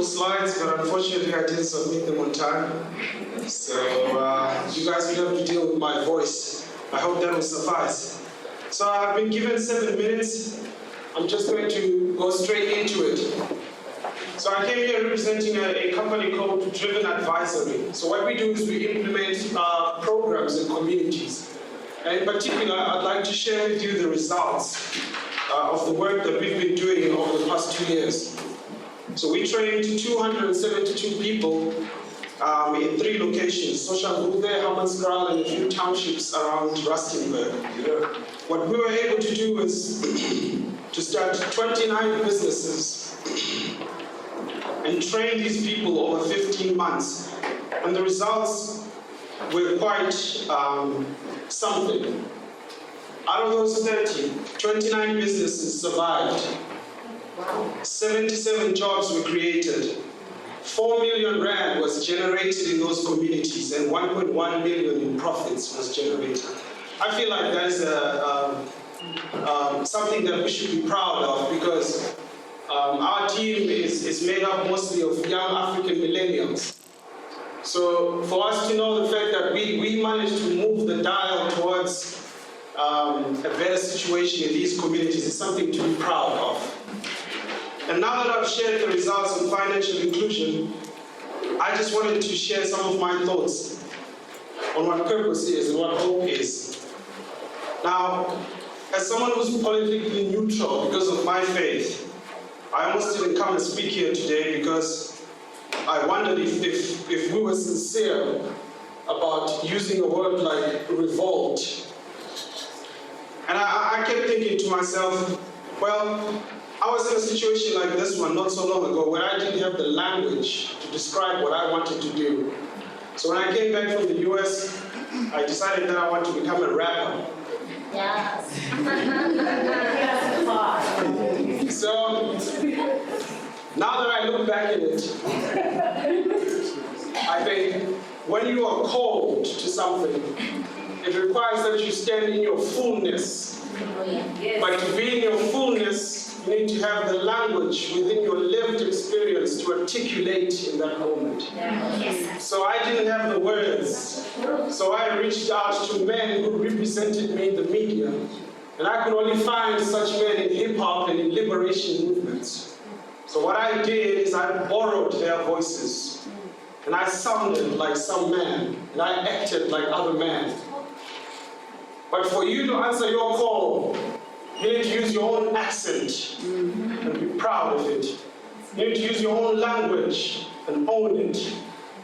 slides, but unfortunately I didn't submit them on time. So you guys will have to deal with my voice. I hope that will suffice. So I've been given 7 minutes. I'm just going to go straight into it. So I came here representing a company called Driven Advisory. So what we do is we implement programs in communities. And in particular, I'd like to share with you the results of the work that we've been doing over the past 2 years. So we trained 272 people in 3 locations, Soshanguve, Hammanskraal, and a few townships around Rustenburg. Yeah. What we were able to do is to start 29 businesses and train these people over 15 months. And the results were quite something. Out of those 30, 29 businesses survived. 77 jobs were created. 4 million rand was generated in those communities, and 1.1 million in profits was generated. I feel like that is something that we should be proud of, because our team is made up mostly of young African millennials. So for us to know the fact that we managed to move the dial towards a better situation in these communities is something to be proud of. And now that I've shared the results of financial inclusion, I just wanted to share some of my thoughts on what purpose is and what hope is. Now, as someone who's politically neutral because of my faith, I almost didn't come and speak here today because I wondered if we were sincere about using a word like revolt. And I kept thinking to myself, well, I was in a situation like this one not so long ago where I didn't have the language to describe what I wanted to do. So when I came back from the US, I decided that I want to become a rapper. Yes. So now that I look back at it, I think when you are called to something, it requires that you stand in your fullness. But to be in your fullness, you need to have the language within your lived experience to articulate in that moment. So I didn't have the words. So I reached out to men who represented me in the media. And I could only find such men in hip-hop and in liberation movements. So what I did is I borrowed their voices. And I sounded like some man. And I acted like other men. But for you to answer your call, you need to use your own accent and be proud of it. You need to use your own language and own it.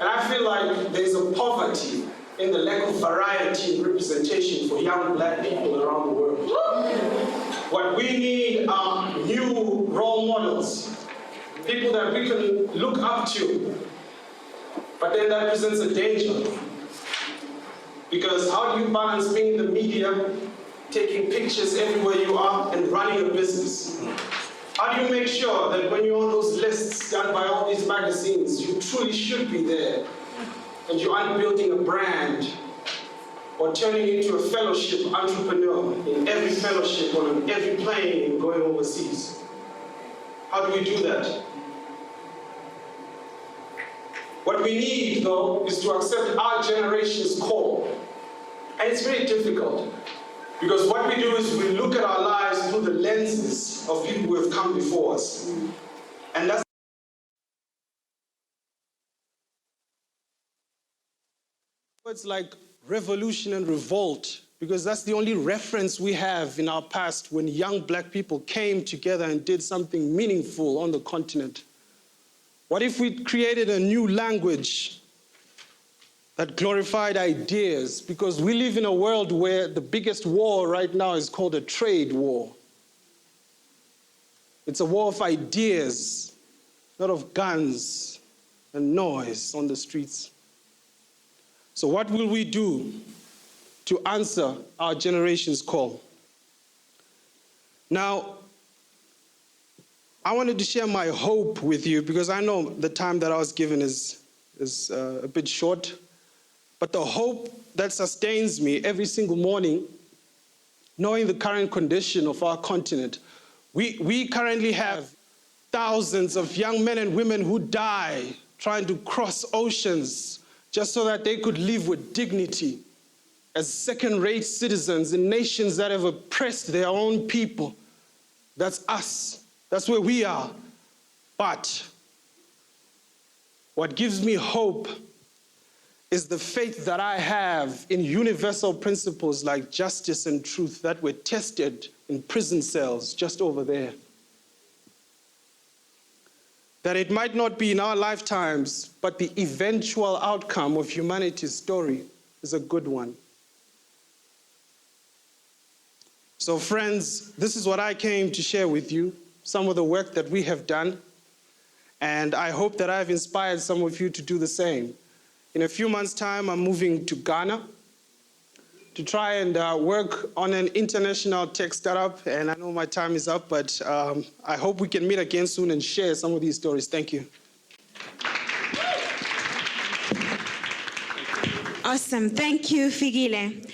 And I feel like there's a poverty in the lack of variety and representation for young black people around the world. What we need are new role models, people that we can look up to. But then that presents a danger. Because how do you balance being in the media, taking pictures everywhere you are, and running a business? How do you make sure that when you're on those lists done by all these magazines, you truly should be there, and you aren't building a brand or turning into a fellowship entrepreneur in every fellowship or on every plane going overseas? How do we do that? What we need, though, is to accept our generation's call. And it's very difficult, because what we do is we look at our lives through the lenses of people who have come before us. And that's words like revolution and revolt, because that's the only reference we have in our past when young black people came together and did something meaningful on the continent. What if we created a new language that glorified ideas? Because we live in a world where the biggest war right now is called a trade war. It's a war of ideas, not of guns and noise on the streets. So what will we do to answer our generation's call? Now, I wanted to share my hope with you, because I know the time that I was given is a bit short. But the hope that sustains me every single morning, knowing the current condition of our continent, we currently have thousands of young men and women who die trying to cross oceans just so that they could live with dignity as second-rate citizens in nations that have oppressed their own people. That's us. That's where we are. But what gives me hope is the faith that I have in universal principles like justice and truth that were tested in prison cells just over there. That it might not be in our lifetimes, but the eventual outcome of humanity's story is a good one. So friends, this is what I came to share with you, some of the work that we have done, and I hope that I've inspired some of you to do the same. In a few months' time, I'm moving to Ghana to try and work on an international tech startup, and I know my time is up, but I hope we can meet again soon and share some of these stories. Thank you. Awesome. Thank you, Fikile.